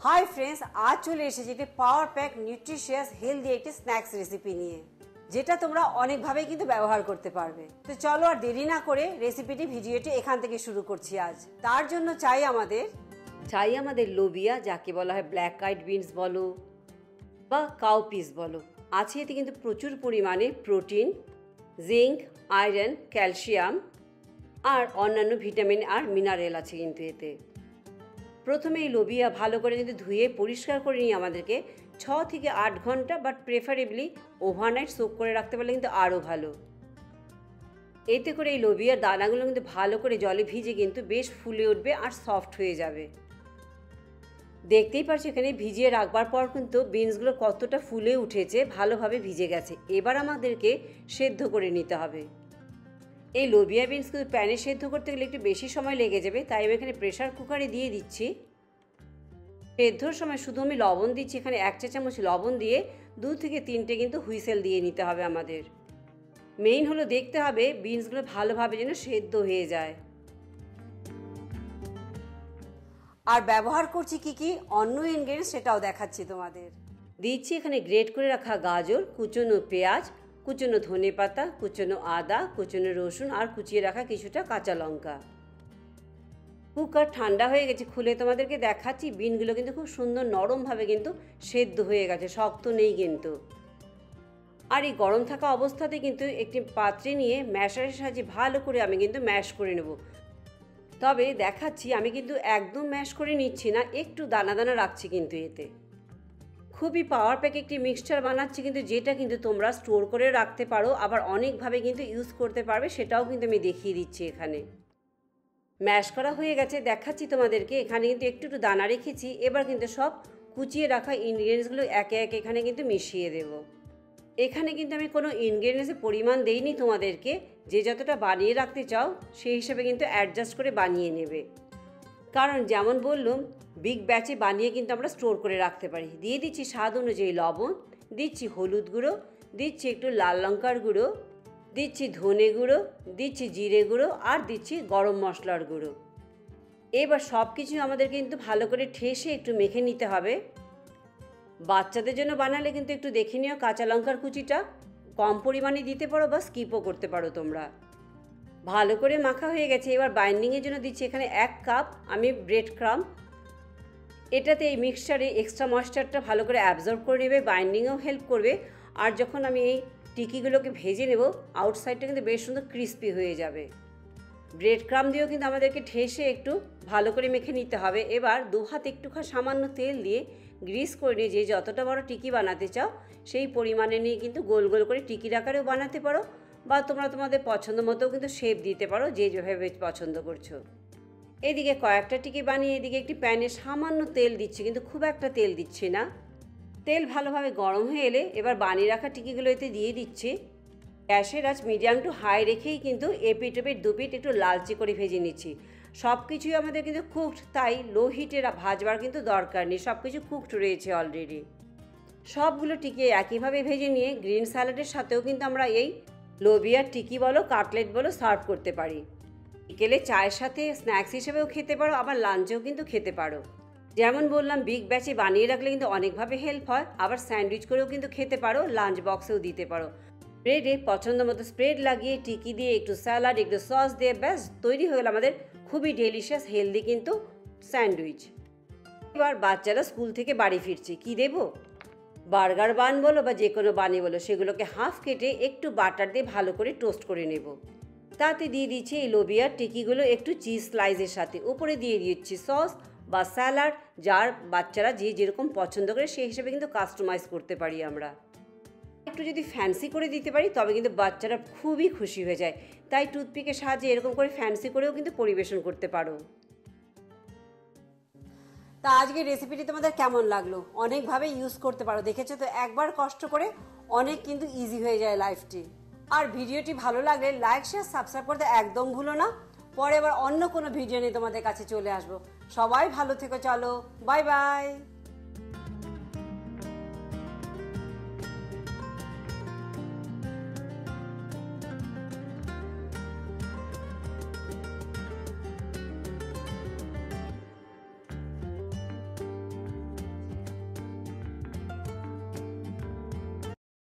Hi friends, आज चले एसेছি power pack nutritious healthy একটি স্ন্যাক্স রেসিপি নিয়ে, যেটা তোমরা অনেক ভাবে কিন্তু ব্যবহার করতে পারবে। তো চলো আর দেরি না করে রেসিপিটি ভিডিওটি এখান থেকে শুরু করছি। আজ তার জন্য চাই আমাদের লোবিয়া, যাকে বলা হয় ব্ল্যাক আইড বিনস বলো বা কাউপিস বলো। আছে এতে কিন্তু প্রচুর পরিমাণে প্রোটিন, জিঙ্ক, আয়রন, ক্যালসিয়াম আর অন্যান্য ভিটামিন আর মিনারেল আছে কিন্তু এতে। প্রথমে এই লোবিয়া ভালো করে কিন্তু ধুয়ে পরিষ্কার করে নিয়ে আমাদেরকে 6 থেকে 8 ঘন্টা বাট প্রেফারেবলি ওভারনাইট সোক করে রাখতে পারলে কিন্তু আরও ভালো। এতে করে এই লোবিয়ার দানাগুলো কিন্তু ভালো করে জলে ভিজে কিন্তু বেশ ফুলে উঠবে আর সফট হয়ে যাবে। দেখতেই পাচ্ছি এখানে ভিজিয়ে রাখবার পর কিন্তু বিনসগুলো কতটা ফুলে উঠেছে, ভালোভাবে ভিজে গেছে। এবার আমাদেরকে সেদ্ধ করে নিতে হবে। এই লোবিয়া বিনস কিন্তু প্যানে সেদ্ধ করতে গেলে একটু বেশি সময় লেগে যাবে, তাই আমি এখানে প্রেশার কুকারে দিয়ে দিচ্ছি। সেদ্ধর সময় শুধু আমি লবণ দিচ্ছি, এখানে 1 চা চামচ লবণ দিয়ে 2 থেকে 3টে কিন্তু হুইসেল দিয়ে নিতে হবে আমাদের। মেইন হলো দেখতে হবে বিনসগুলো ভালোভাবে যেন সেদ্ধ হয়ে যায়। আর ব্যবহার করছি কি অন্য ইনগ্রেডিয়েন্টস সেটাও দেখাচ্ছি তোমাদের। দিচ্ছি এখানে গ্রেট করে রাখা গাজর, কুচনো পেঁয়াজ, কুচনো ধনেপাতা, কুচনো আদা, কুচনো রসুন আর কুচিয়ে রাখা কিছুটা কাঁচা লঙ্কা। কুকার ঠান্ডা হয়ে গেছে, খুলে তোমাদেরকে দেখাচ্ছি। বিনগুলো কিন্তু খুব সুন্দর নরমভাবে কিন্তু সেদ্ধ হয়ে গেছে, শক্ত নেই কিন্তু। আর এই গরম থাকা অবস্থাতে কিন্তু একটি পাত্রে নিয়ে ম্যাশারের সাহায্যে ভালো করে আমি কিন্তু ম্যাশ করে নেব। তবে দেখাচ্ছি আমি কিন্তু একদম ম্যাশ করে নিচ্ছি না, একটু দানা দানা রাখছি কিন্তু এতে। খুবই পাওয়ার প্যাক একটি মিক্সচার বানাচ্ছি কিন্তু, যেটা কিন্তু তোমরা স্টোর করে রাখতে পারো, আবার অনেকভাবে কিন্তু ইউজ করতে পারবে, সেটাও কিন্তু আমি দেখিয়ে দিচ্ছি। এখানে ম্যাশ করা হয়ে গেছে, দেখাচ্ছি তোমাদেরকে। এখানে কিন্তু একটু দানা রেখেছি। এবার কিন্তু সব কুচিয়ে রাখা ইনগ্রেডিয়েন্টসগুলো একে একে এখানে কিন্তু মিশিয়ে দেব। এখানে কিন্তু আমি কোনো ইনগ্রেডিয়েন্টসের পরিমাণ দেইনি তোমাদেরকে, যে যতটা বানিয়ে রাখতে চাও সেই হিসাবে কিন্তু অ্যাডজাস্ট করে বানিয়ে নেবে। কারণ যেমন বললাম, বিগ ব্যাচে বানিয়ে কিন্তু আমরা স্টোর করে রাখতে পারি। দিয়ে দিচ্ছি স্বাদ অনুযায়ী লবণ, দিচ্ছি হলুদ গুঁড়ো, দিচ্ছি একটু লাল লঙ্কার গুঁড়ো, দিচ্ছি ধনে গুঁড়ো, দিচ্ছি জিরে গুঁড়ো আর দিচ্ছি গরম মশলার গুঁড়ো। এবার সব কিছু আমাদের কিন্তু ভালো করে ঠেসে একটু মেখে নিতে হবে। বাচ্চাদের জন্য বানালে কিন্তু একটু দেখে নিও, কাঁচা লঙ্কার কুচিটা কম পরিমাণে দিতে পারো বা স্কিপও করতে পারো তোমরা। ভালো করে মাখা হয়ে গেছে। এবার বাইন্ডিংয়ের জন্য দিচ্ছি এখানে 1 কাপ আমি ব্রেড ক্রাম্ব। এটাতে এই মিক্সচারে এক্সট্রা ময়েশ্চারটা ভালো করে অ্যাবজর্ব করে নেবে, বাইন্ডিংয়েও হেল্প করবে। আর যখন আমি এই টিকিগুলোকে ভেজে নেব, আউটসাইডটা কিন্তু বেশ সুন্দর ক্রিস্পি হয়ে যাবে। ব্রেড ক্রাম্ব দিয়েও কিন্তু আমাদেরকে ঠেসে একটু ভালো করে মেখে নিতে হবে। এবার 2 হাত একটুখানি সামান্য তেল দিয়ে গ্রিস করে নিয়ে যে যতটা বড় টিকি বানাতে চাও সেই পরিমাণে নিয়ে কিন্তু গোল গোল করে টিকির আকারেও বানাতে পারো, বা তোমরা তোমাদের পছন্দ মতো কিন্তু শেপ দিতে পারো, যে যেভাবে পছন্দ করছো। এদিকে কয়েকটা টিকি বানিয়ে এদিকে একটি প্যানে সামান্য তেল দিচ্ছি, কিন্তু খুব একটা তেল দিচ্ছি না। তেল ভালোভাবে গরম হয়ে এলে এবার বানিয়ে রাখা টিকিগুলো এতে দিয়ে দিচ্ছি। গ্যাসের আঁচ মিডিয়াম টু হাই রেখেই কিন্তু এপিট ওপিট দুপিট একটু লালচে করে ভেজে নিচ্ছি। সব কিছুই আমাদের কিন্তু কুকড, তাই লো হিটে ভাজবার কিন্তু দরকার নেই, সব কিছু কুকড রয়েছে অলরেডি। সবগুলো টিকি একইভাবে ভেজে নিয়ে গ্রিন স্যালাডের সাথেও কিন্তু আমরা এই লোবিয়ার টিকি বলো কাটলেট বলো সার্ভ করতে পারি। বিকেলে চায়ের সাথে স্ন্যাক্স হিসেবেও খেতে পারো, আবার লাঞ্চেও কিন্তু খেতে পারো। যেমন বললাম, বিগ ব্যাচে বানিয়ে রাখলে কিন্তু অনেকভাবে হেল্প হয়, আবার স্যান্ডউইচ করেও কিন্তু খেতে পারো, লাঞ্চ বক্সেও দিতে পারো। ব্রেডে পছন্দ মতো স্প্রেড লাগিয়ে টিকি দিয়ে একটু স্যালাড একটু সস দিয়ে ব্যাস তৈরি হয়ে গেল আমাদের খুবই ডেলিশিয়াস হেলদি কিন্তু স্যান্ডউইচ। এবার বাচ্চারা স্কুল থেকে বাড়ি ফিরছে, কি দেবো? বার্গার বান বলো বা যে কোনো বানি বলো, সেগুলোকে হাফ কেটে একটু বাটার দিয়ে ভালো করে টোস্ট করে নেব। তাতে দিয়ে দিচ্ছি এই লোবিয়ার টিকিগুলো একটু চিজ স্লাইসের সাথে, উপরে দিয়ে দিচ্ছি সস বা স্যালাড, যার বাচ্চারা যে যেরকম পছন্দ করে সেই হিসেবে কিন্তু কাস্টমাইজ করতে পারি আমরা। একটু যদি ফ্যান্সি করে দিতে পারি তবে কিন্তু বাচ্চারা খুবই খুশি হয়ে যায়, তাই টুথপিকের সাহায্যে এরকম করে ফ্যান্সি করেও কিন্তু পরিবেশন করতে পারো। তা আজকের রেসিপিটি তোমাদের কেমন লাগলো? অনেকভাবে ইউজ করতে পারো, দেখেছো তো, একবার কষ্ট করে অনেক কিন্তু ইজি হয়ে যায় লাইফটি। আর ভিডিওটি ভালো লাগলে লাইক শেয়ার সাবস্ক্রাইব করতে একদম ভুলো না। পরে আবার অন্য কোনো ভিডিও নিয়ে তোমাদের কাছে চলে আসবো। সবাই ভালো থেকো, চলো বাই বাই।